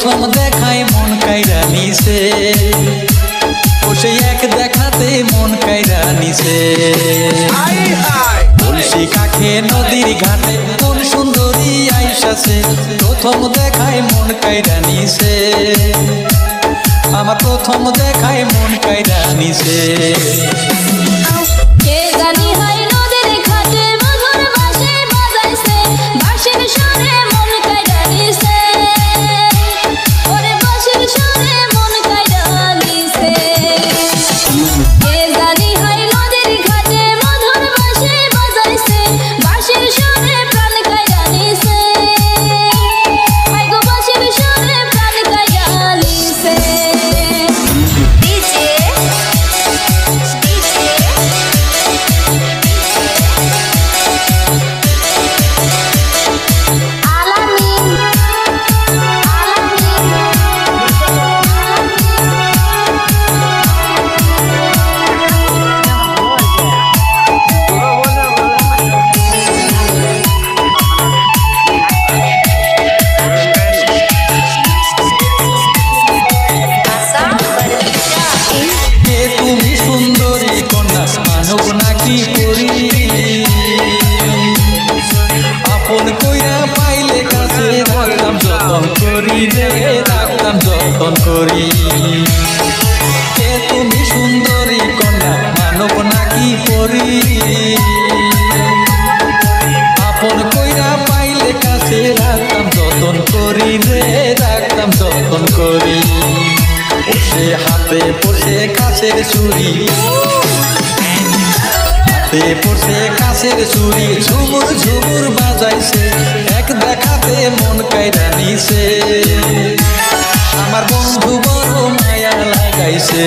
প্রথম দেখায় মন কাইরা নিছে, ও সেই এক দেখাতে মন কাইরা নিছে। তুলসী কাছে নদীর ঘাটে কোন সুন্দরী আইসাছে, প্রথম দেখায় মন কাইরা নিছে, আমার প্রথম দেখায় মন কাইরা নিছে। আপন কইরা পাইলে কাছে রাখতাম যতন করি রে, রাখতাম যতন করি। কে তুমি সুন্দরী কন্যা মানব নাকি পরি, আপন কইরা পাইলে কাছে রাখতাম যতন করি রে, রাখতাম যতন করি। বসে হাতে বসে কাছের চুরি, পড়ছে কাছের চুরি ঝুমুর ঝুমুর বাজাইছে, এক দেখাতে মন কাইরা নিছে, আমার বন্ধু বড় মায়া লাগাইছে।